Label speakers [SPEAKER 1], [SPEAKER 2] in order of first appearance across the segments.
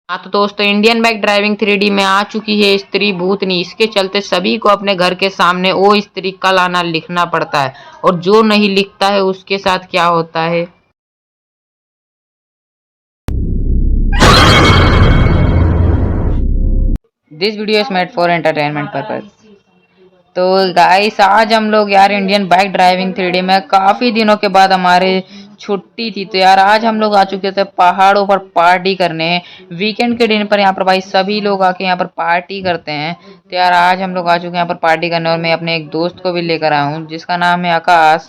[SPEAKER 1] हाँ तो दोस्तों, इंडियन बाइक ड्राइविंग 3D में आ चुकी है स्त्री भूतनी। इसके चलते सभी को अपने घर के सामने ओ स्त्री कल आना लिखना पड़ता है, और जो नहीं लिखता है उसके साथ क्या होता है। This video is made for entertainment purpose. तो गाइस, आज हम लोग यार इंडियन बाइक ड्राइविंग 3D में काफी दिनों के बाद हमारे छुट्टी थी, तो यार आज हम लोग आ चुके थे पहाड़ों पर पार्टी करने। वीकेंड के दिन पर यहाँ पर भाई सभी लोग आके यहाँ पर पार्टी करते हैं। तो यार आज हम लोग आ चुके हैं यहाँ पर पार्टी करने, और मैं अपने एक दोस्त को भी लेकर आया हूँ जिसका नाम है आकाश।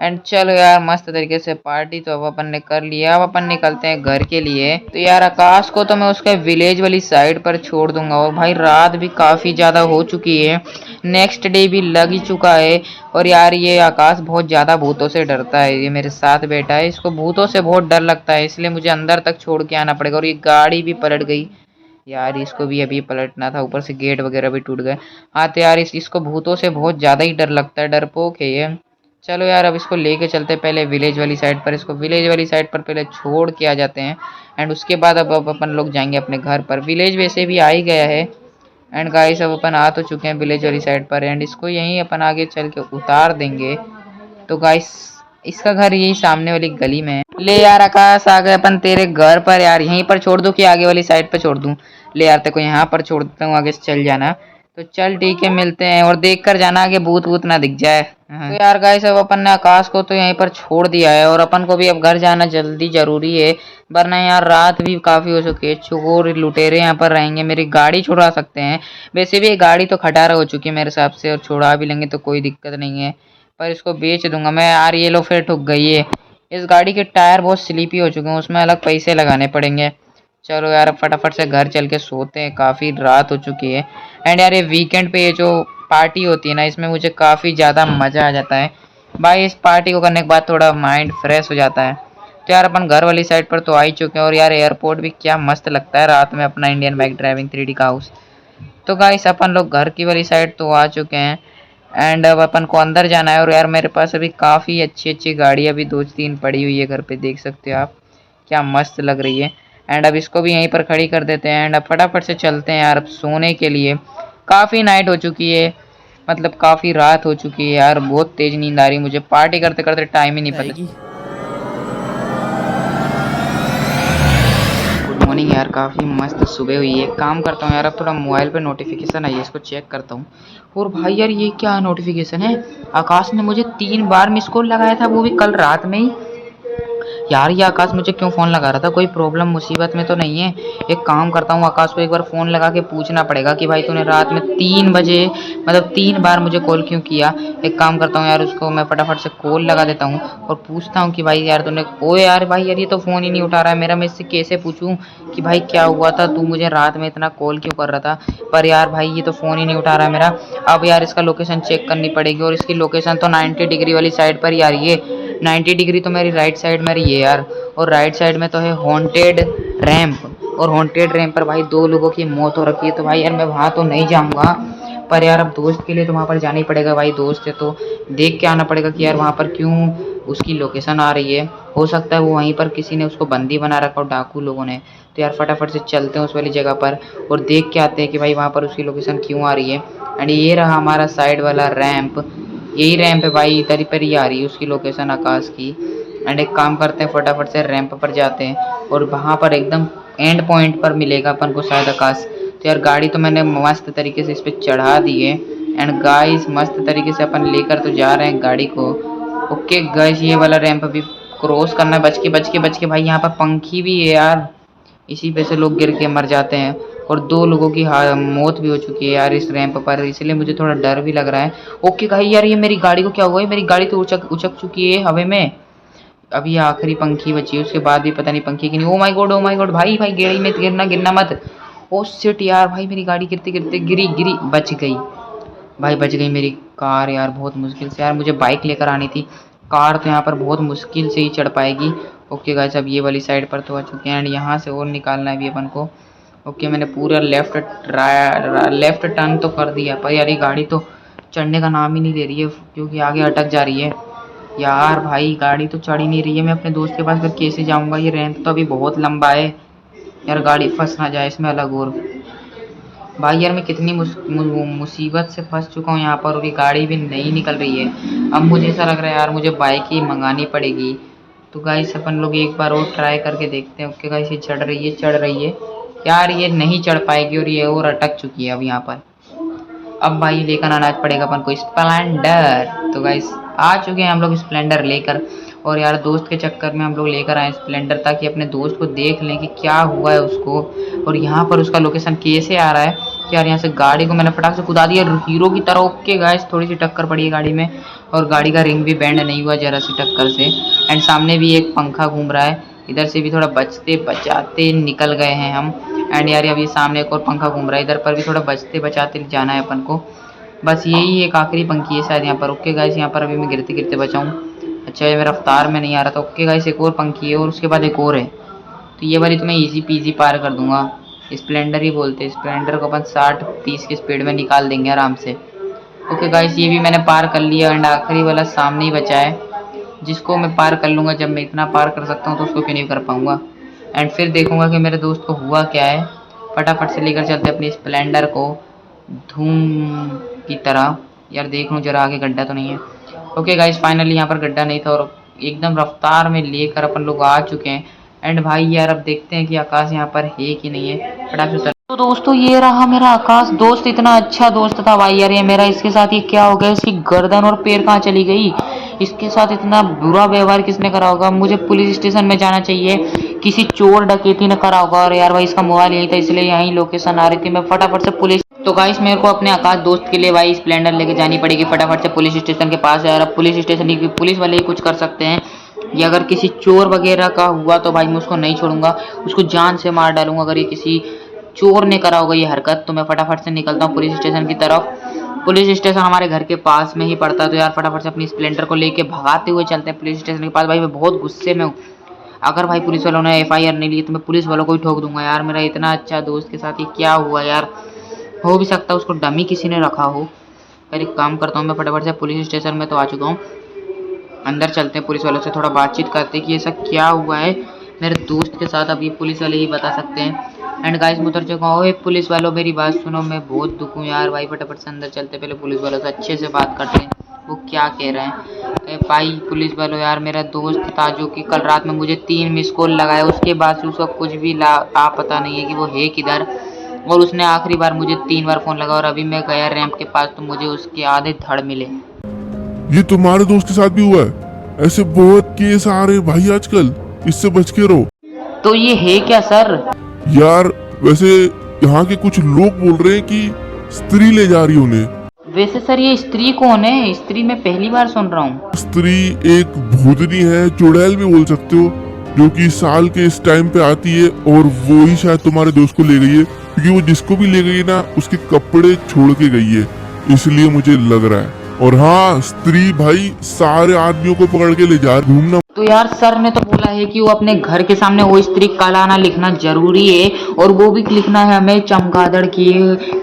[SPEAKER 1] एंड चलो यार, मस्त तरीके से पार्टी तो अब अपन ने कर लिया। अब अपन निकलते हैं घर के लिए। तो यार आकाश को तो मैं उसके विलेज वाली साइड पर छोड़ दूंगा, और भाई रात भी काफी ज्यादा हो चुकी है, नेक्स्ट डे भी लग ही चुका है। और यार ये आकाश बहुत ज़्यादा भूतों से डरता है, ये मेरे साथ बैठा है, इसको भूतों से बहुत डर लगता है, इसलिए मुझे अंदर तक छोड़ के आना पड़ेगा। और ये गाड़ी भी पलट गई यार, इसको भी अभी पलटना था, ऊपर से गेट वगैरह भी टूट गए। हाँ तो यार इसको भूतों से बहुत ज़्यादा ही डर लगता है, डरपोक है ये। चलो यार अब इसको लेके चलते पहले विलेज वाली साइड पर, इसको विलेज वाली साइड पर पहले छोड़ के आ जाते हैं। एंड उसके बाद अब अपन लोग जाएंगे अपने घर पर। विलेज वैसे भी आ ही गया है। एंड गाइस अब अपन आ तो चुके हैं विलेज वाली साइड पर, एंड इसको यहीं अपन आगे चल के उतार देंगे। तो गाइस इसका घर यही सामने वाली गली में है। ले यार आकाश, आ गए अपन तेरे घर पर। यार यहीं पर छोड़ दूं कि आगे वाली साइड पे छोड़ दूं? ले यार तेरे को यहाँ पर छोड़ देता हूँ, आगे से चल जाना। तो चल ठीक है, मिलते हैं, और देख कर जाना आगे भूत वूत ना दिख जाए। तो यार गाइस अब अपन ने आकाश को तो यहीं पर छोड़ दिया है, और अपन को भी अब घर जाना जल्दी जरूरी है, वरना यार रात भी काफी हो चुकी है, चोर लुटेरे यहाँ पर रहेंगे। मेरी गाड़ी छुड़वा सकते हैं, वैसे भी ये गाड़ी तो खटारा हो चुकी है मेरे हिसाब से, और छुड़ा भी लेंगे तो कोई दिक्कत नहीं है, पर इसको बेच दूंगा मैं। यार ये लो फिर ठुक गई है। इस गाड़ी के टायर बहुत स्लीपी हो चुके हैं, उसमें अलग पैसे लगाने पड़ेंगे। चलो यार अब फटाफट से घर चल के सोते हैं, काफ़ी रात हो चुकी है। एंड यार ये वीकेंड पे ये जो पार्टी होती है ना, इसमें मुझे काफ़ी ज़्यादा मज़ा आ जाता है भाई। इस पार्टी को करने के बाद थोड़ा माइंड फ्रेश हो जाता है। तो यार अपन घर वाली साइड पर तो आ ही चुके हैं, और यार एयरपोर्ट भी क्या मस्त लगता है रात में, अपना इंडियन बाइक ड्राइविंग 3D का हाउस। तो गाइस अपन लोग घर की वाली साइड तो आ चुके हैं, एंड अब अपन को अंदर जाना है। और यार मेरे पास अभी काफ़ी अच्छी अच्छी गाड़ियाँ भी दो तीन पड़ी हुई है घर पे, देख सकते हो आप, क्या मस्त लग रही है। एंड अब इसको भी यहीं पर खड़ी कर देते हैं, एंड अब फटाफट से चलते हैं यार अब सोने के लिए। काफ़ी नाइट हो चुकी है, मतलब काफ़ी रात हो चुकी है यार, बहुत तेज़ नींद आ रही है मुझे, पार्टी करते करते टाइम ही नहीं पता। गुड मॉर्निंग यार, काफ़ी मस्त सुबह हुई है। काम करता हूँ यार, अब थोड़ा मोबाइल पे नोटिफिकेशन आई है, इसको चेक करता हूँ। और भाई यार ये क्या नोटिफिकेशन है, आकाश ने मुझे 3 बार मिस कॉल लगाया था, वो भी कल रात में ही। यार ये आकाश मुझे क्यों फ़ोन लगा रहा था, कोई प्रॉब्लम मुसीबत में तो नहीं है? एक काम करता हूँ, आकाश को एक बार फ़ोन लगा के पूछना पड़ेगा कि भाई तूने रात में 3 बजे, मतलब 3 बार मुझे कॉल क्यों किया। एक काम करता हूँ यार, उसको मैं फटाफट से कॉल लगा देता हूँ और पूछता हूँ कि भाई यार तूने, ओ यार भाई यार ये तो फ़ोन ही नहीं उठा रहा है मेरा। मैं इससे कैसे पूछूँ कि भाई क्या हुआ था, तू मुझे रात में इतना कॉल क्यों कर रहा था? पर यार भाई ये तो फ़ोन ही नहीं उठा रहा है मेरा। अब यार इसका लोकेशन चेक करनी पड़ेगी, और इसकी लोकेशन तो 90 डिग्री वाली साइड पर ही आ रही है। 90 डिग्री तो मेरी राइट साइड में रही है यार, और राइट साइड में तो है हॉन्टेड रैंप, और हॉन्टेड रैंप पर भाई 2 लोगों की मौत हो रखी है। तो भाई यार मैं वहाँ तो नहीं जाऊँगा, पर यार अब दोस्त के लिए तो वहाँ पर जाना ही पड़ेगा भाई, दोस्त है तो देख के आना पड़ेगा कि यार वहाँ पर क्यों उसकी लोकेशन आ रही है। हो सकता है वो वहीं पर किसी ने उसको बंदी बना रखा हो, डाकू लोगों ने। तो यार फटाफट से चलते हैं उस वाली जगह पर, और देख के आते हैं कि भाई वहाँ पर उसकी लोकेशन क्यों आ रही है। एंड ये रहा हमारा साइड वाला रैंप, यही रैंप है भाई, इधर पर ही आ रही है उसकी लोकेशन आकाश की। एंड एक काम करते हैं, फटाफट से रैंप पर जाते हैं, और वहाँ पर एकदम एंड पॉइंट पर मिलेगा अपन को शायद आकाश। तो यार गाड़ी तो मैंने मस्त तरीके से इस पर चढ़ा दी है, एंड गाइस मस्त तरीके से अपन लेकर तो जा रहे हैं गाड़ी को। ओके गाइस, ये वाला रैंप अभी क्रॉस करना है, बच के भाई, यहाँ पर पंखी भी है यार, इसी पे से लोग गिर के मर जाते हैं, और 2 लोगों की मौत भी हो चुकी है यार इस रैंप पर, इसलिए मुझे थोड़ा डर भी लग रहा है। ओके भाई यार ये मेरी गाड़ी को क्या हुआ है, मेरी गाड़ी तो उचक उचक चुकी है हवा में। अभी आखिरी पंखी बची है, उसके बाद भी पता नहीं पंखी की नहीं। Oh my God, oh my God, भाई भाई गाड़ी में गिरना, गिरना मत। ओ शिट यार, भाई मेरी गाड़ी गिरते गिरते गिरी गिरी, बच गई भाई, बच गई मेरी कार यार, बहुत मुश्किल से। यार मुझे बाइक लेकर आनी थी, कार तो यहाँ पर बहुत मुश्किल से ही चढ़ पाएगी। ओके गाइस अब ये वाली साइड पर तो आ चुके हैं, एंड यहाँ से और निकालना है भी अपन को। ओके मैंने पूरा लेफ्ट टर्न तो कर दिया, पर यार ये गाड़ी तो चढ़ने का नाम ही नहीं ले रही है, क्योंकि आगे अटक जा रही है। यार भाई गाड़ी तो चढ़ ही नहीं रही है, मैं अपने दोस्त के पास फिर कैसे जाऊँगा, ये रैंप तो अभी बहुत लंबा है। यार गाड़ी फंस ना जाए इसमें अलग और। भाई यार मैं कितनी मुसीबत से फंस चुका हूँ यहाँ पर, और ये गाड़ी भी नहीं निकल रही है। अब मुझे ऐसा लग रहा है यार मुझे बाइक ही मंगानी पड़ेगी। तो गाइस अपन लोग एक बार और ट्राई करके देखते हैं। ओके गाइस, ये चढ़ रही है यार, ये नहीं चढ़ पाएगी और ये और अटक चुकी है अब यहाँ पर। अब भाई लेकर आना पड़ेगा अपन को स्प्लेंडर। तो गाइस आ चुके हैं हम लोग स्प्लेंडर लेकर, और यार दोस्त के चक्कर में हम लोग लेकर आए स्प्लेंडर, ताकि अपने दोस्त को देख लें कि क्या हुआ है उसको, और यहाँ पर उसका लोकेशन कैसे आ रहा है। कि यार यहाँ से गाड़ी को मैंने फटाक से कुदा दिया हीरो की तरह। ओके गाइस, थोड़ी सी टक्कर पड़ी है गाड़ी में, और गाड़ी का रिंग भी बैंड नहीं हुआ जरा सी टक्कर से। एंड सामने भी एक पंखा घूम रहा है, इधर से भी थोड़ा बचते बचाते निकल गए हैं हम। एंड यार अभी सामने एक और पंखा घूम रहा है, इधर पर भी थोड़ा बचते बचाते जाना है अपन को। बस यही एक आखिरी पंखी है शायद यहाँ पर। ओके गाइस, यहाँ पर अभी मैं गिरते गिरते बचाऊँ। अच्छा ये मेरा रफ्तार में नहीं आ रहा था। ओके गाइस, एक और पंखी है और उसके बाद एक और है। तो ये वाली तो मैं इजी पीजी पार कर दूंगा। स्प्लेंडर ही बोलते हैं, स्प्लेंडर को अपन 60-30 की स्पीड में निकाल देंगे आराम से। ओके गाइस, ये भी मैंने पार कर लिया, एंड आखिरी वाला सामने ही बचा है, जिसको मैं पार कर लूँगा। जब मैं इतना पार कर सकता हूँ तो उसको क्यों नहीं कर पाऊँगा। एंड फिर देखूँगा कि मेरे दोस्त को हुआ क्या है। फटाफट से लेकर चलते अपनी स्प्लेंडर को धूम की तरह। यार देख लूँ जरा आगे गड्ढा तो नहीं है। ओके गाइस, फाइनली यहाँ पर गड्ढा नहीं था, और एकदम रफ्तार में लेकर अपन लोग आ चुके हैं। एंड भाई यार अब देखते हैं कि आकाश यहाँ पर है कि नहीं है। फटाक से तो दोस्तों ये रहा मेरा आकाश दोस्त, इतना अच्छा दोस्त था भाई यार ये मेरा। इसके साथ ये क्या हो गया, इसकी गर्दन और पैर कहाँ चली गई। इसके साथ इतना बुरा व्यवहार किसने करा होगा। मुझे पुलिस स्टेशन में जाना चाहिए, किसी चोर डकैती ने करा होगा। और यार भाई इसका मोबाइल यही था, इसलिए यही लोकेशन आ रही थी। मैं फटाफट से पुलिस, तो गाइस मेरे को अपने आकाश दोस्त के लिए भाई स्प्लेंडर लेके जानी पड़ेगी फटाफट से पुलिस स्टेशन के पास। यार अब पुलिस स्टेशन की पुलिस वाले ही कुछ कर सकते हैं। ये अगर किसी चोर वगैरह का हुआ तो भाई मैं उसको नहीं छोड़ूंगा, उसको जान से मार डालूंगा। अगर ये किसी चोर ने करा होगा ये हरकत, तो मैं फटाफट से निकलता हूँ पुलिस स्टेशन की तरफ। पुलिस स्टेशन हमारे घर के पास में ही पड़ता है, तो यार फटाफट से अपनी स्प्लेंडर को लेके भगाते हुए चलते हैं पुलिस स्टेशन के पास। भाई मैं बहुत गुस्से में हूँ, अगर भाई पुलिस वालों ने एफआईआर नहीं ली तो मैं पुलिस वालों को ही ठोक दूंगा। यार मेरा इतना अच्छा दोस्त के साथ ये क्या हुआ यार। हो भी सकता है उसको डमी किसी ने रखा हो। फिर एक काम करता हूँ, मैं फटाफट से पुलिस स्टेशन में तो आ चुका हूँ, अंदर चलते हैं पुलिस वालों से थोड़ा बातचीत करते हैं कि ऐसा क्या हुआ है मेरे दोस्त के साथ। अब ये पुलिस वाले ही बता सकते हैं। एंड गाइस मैं उतर चुका हूँ। पुलिस वालों मेरी बात सुनो, मैं बहुत दुख हूँ यार। भाई फटाफट से अंदर चलते, पहले पुलिस वालों से अच्छे से बात करते हैं वो क्या कह रहे हैं। भाई पुलिस वालों यार मेरा दोस्त था जो कि कल रात में मुझे 3 मिस कॉल लगाया, उसके बाद से उसका कुछ भी पता नहीं है कि वो है किधर। और उसने आखिरी बार मुझे 3 बार फ़ोन लगा, और अभी मैं गया रैंप के पास तो मुझे उसके आधे धड़ मिले।
[SPEAKER 2] ये तुम्हारे दोस्त के साथ भी हुआ है? ऐसे बहुत केस आ रहे हैं भाई आजकल, इससे बच के रहो।
[SPEAKER 1] तो ये है क्या सर?
[SPEAKER 2] यार वैसे यहाँ के कुछ लोग बोल रहे हैं कि स्त्री ले जा रही है उन्हें।
[SPEAKER 1] वैसे सर ये स्त्री कौन है? स्त्री मैं पहली बार सुन रहा हूँ।
[SPEAKER 2] स्त्री एक भूतनी है, चुड़ैल भी बोल सकते हो, जो कि साल के इस टाइम पे आती है, और वो ही शायद तुम्हारे दोस्त को ले गई है, क्योंकि वो जिसको भी ले गई है ना उसके कपड़े छोड़ के गई है, इसलिए मुझे लग रहा है। और हाँ, स्त्री भाई सारे आदमियों को पकड़ के ले जा घूमना।
[SPEAKER 1] तो यार सर ने तो बोला है कि वो अपने घर के सामने वो स्त्री कालाना लिखना जरूरी है, और वो भी लिखना है हमें चमगादड़ की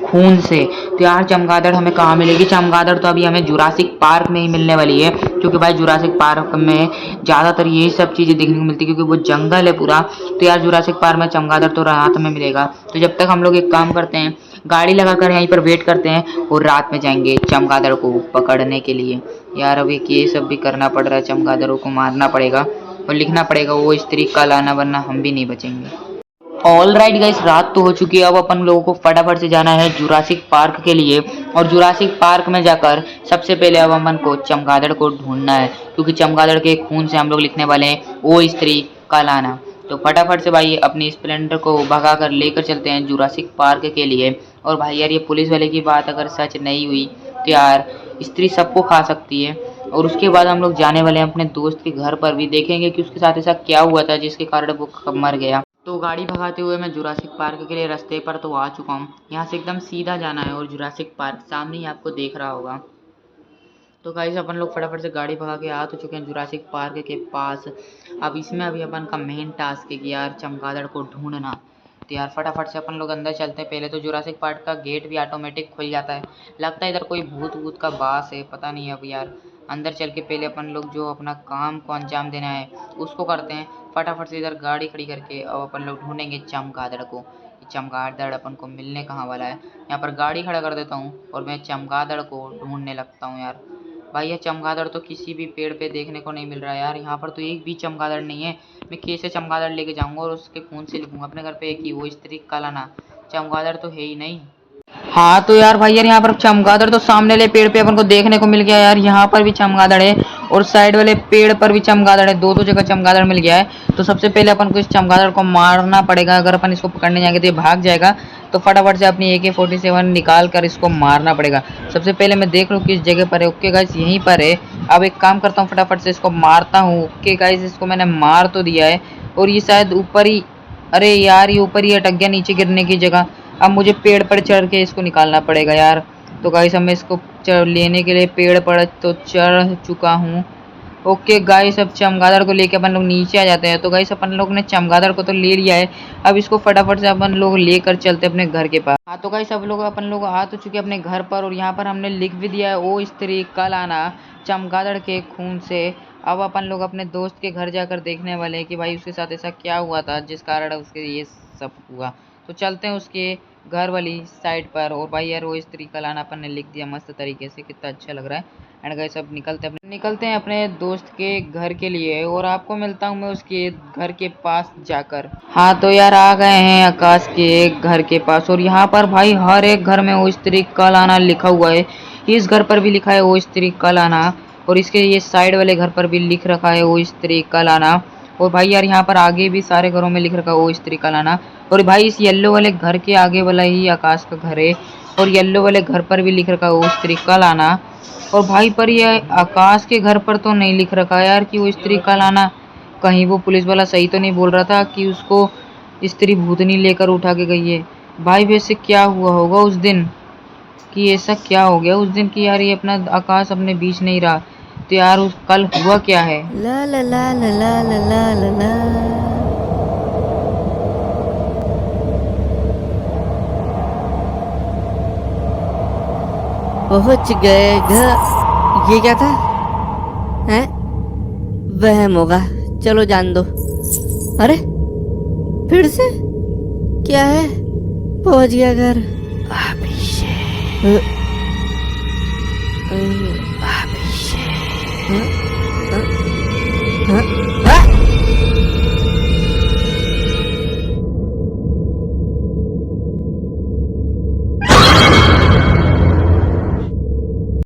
[SPEAKER 1] खून से। तो यार चमगादड़ हमें कहाँ मिलेगी? चमगादड़ तो अभी हमें जुरासिक पार्क में ही मिलने वाली है, क्योंकि भाई जुरासिक पार्क में ज़्यादातर यही सब चीज़ें देखने को मिलती है, क्योंकि वो जंगल है पूरा। तो यार जुरासिक पार्क में चमगादड़ तो रात में मिलेगा। तो जब तक हम लोग एक काम करते हैं, गाड़ी लगाकर यहीं पर वेट करते हैं, और रात में जाएंगे चमगादड़ को पकड़ने के लिए। यार अभी ये सब भी करना पड़ रहा है, चमगादड़ों को मारना पड़ेगा और लिखना पड़ेगा वो स्त्री का लाना, वरना हम भी नहीं बचेंगे। ऑल राइट गाइस, रात तो हो चुकी है। अब अपन लोगों को फटाफट से जाना है जुरासिक पार्क के लिए, और जुरासिक पार्क में जाकर सबसे पहले अब अपन को चमगादड़ को ढूंढना है, क्योंकि चमगादड़ के खून से हम लोग लिखने वाले हैं वो स्त्री का लाना। तो फटाफट से भाई अपनी स्प्लेंडर को भगा कर लेकर चलते हैं जुरासिक पार्क के लिए। और भाई यार ये पुलिस वाले की बात अगर सच नहीं हुई तो यार स्त्री सबको खा सकती है। और उसके बाद हम लोग जाने वाले हैं अपने दोस्त के घर पर, भी देखेंगे कि उसके साथ ऐसा क्या हुआ था जिसके कारण वो मर गया। तो गाड़ी भगाते हुए मैं जुरासिक पार्क के लिए रास्ते पर तो आ चुका हूँ। यहाँ से एकदम सीधा जाना है, और जुरासिक पार्क सामने ही आपको देख रहा होगा। तो गाइस अपन लोग फटाफट से गाड़ी भगा के आ तो चुके हैं जुरासिक पार्क के पास। अब इसमें अभी अपन का मेन टास्क है कि यार चमगादड़ को ढूंढना। तो यार फटाफट से अपन लोग अंदर चलते हैं। पहले तो जुरासिक पार्क का गेट भी ऑटोमेटिक खुल जाता है। लगता है इधर कोई भूत वूत का बास है, पता नहीं अब यार। अंदर चल के पहले अपन लोग जो अपना काम को अंजाम देना है उसको करते हैं। फटाफट से इधर गाड़ी खड़ी करके अब अपन लोग ढूंढेंगे चमगादड़ को। चमगादड़ अपन को मिलने कहाँ वाला है। यहाँ पर गाड़ी खड़ा कर देता हूँ और मैं चमगादड़ को ढूंढने लगता हूँ यार। भाई ये चमगादड़ तो किसी भी पेड़ पे देखने को नहीं मिल रहा है यार। यहाँ पर तो एक भी चमगादड़ नहीं है। मैं कैसे चमगादड़ लेके जाऊंगा और उसके खून से लिखूंगा अपने घर पे कि वो स्त्री का लाना। चमगादड़ तो है ही नहीं। हाँ तो यार भाई यार यहाँ पर चमगादड़ तो सामने वाले पेड़ पे अपन को देखने को मिल गया यार। यहाँ पर भी चमगादड़ है और साइड वाले पेड़ पर भी चमगादड़ है। दो जगह चमगादड़ मिल गया है। तो सबसे पहले अपन को इस चमगादड़ को मारना पड़ेगा। अगर अपन इसको पकड़ने जाएंगे तो ये भाग जाएगा। तो फटाफट से अपनी AK-47 निकाल कर इसको मारना पड़ेगा। सबसे पहले मैं देख लूँ किस जगह पर है। ओके गाइस यहीं पर है। अब एक काम करता हूँ फटाफट से इसको मारता हूँ। ओके गाइस इसको मैंने मार तो दिया है और ये शायद ऊपर ही, अरे यार ये ऊपर ही अटक गया नीचे गिरने की जगह। अब मुझे पेड़ पर चढ़ के इसको निकालना पड़ेगा यार। तो गाइस अब मैं इसको लेने के लिए पेड़ पर तो चढ़ चुका हूँ। ओके गाइस अब चमगादड़ को लेके अपन लोग नीचे आ जाते हैं। तो गाइस अपन लोग ने चमगादड़ को तो ले लिया है। अब इसको फटाफट से अपन लोग लेकर चलते अपने घर के पास। हाँ तो गाइस सब लोग अपन लोग आ तो चुके अपने घर पर और यहाँ पर हमने लिख भी दिया है ओ स्त्री कल आना चमगादड़ के खून से। अब अपन लोग अपने दोस्त के घर जाकर देखने वाले हैं कि भाई उसके साथ ऐसा क्या हुआ था जिस कारण उसके ये सब हुआ। तो चलते हैं उसके घर वाली साइड पर। और भाई यार वो स्त्री का लाना अपन ने लिख दिया मस्त तरीके से, कितना अच्छा लग रहा है। एंड गाइस अब निकलते हैं अपने दोस्त के घर के लिए और आपको मिलता हूँ मैं उसके घर के पास जाकर। हाँ तो यार आ गए हैं आकाश के घर के पास और यहाँ पर भाई हर एक घर में वो स्त्री का लाना लिखा हुआ है। इस घर पर भी लिखा है वो स्त्री का लाना और इसके ये साइड वाले घर पर भी लिख रखा है वो स्त्री का लाना। और भाई यार यहाँ पर आगे भी सारे घरों में लिख रखा है वो स्त्री का लाना। और भाई इस येलो वाले घर के आगे वाला ही आकाश का घर है और येलो वाले घर पर भी लिख रखा है वो स्त्री का लाना। और भाई पर ये आकाश के घर पर तो नहीं लिख रखा यार कि वो स्त्री का लाना। कहीं वो पुलिस वाला सही तो नहीं बोल रहा था कि उसको स्त्री भूतनी लेकर उठा के गई है। भाई वैसे क्या हुआ होगा उस दिन कि ऐसा क्या हो गया उस दिन कि यार ये अपना आकाश अपने बीच नहीं रहा। तो यार उस कल हुआ क्या है।
[SPEAKER 3] ला ला ला ला ला ला ला ला ला। पहुंच गए घर। ये क्या था? हैं? वहम होगा, चलो जान दो। अरे फिर से क्या है? पहुंच गया घर। अभिषेक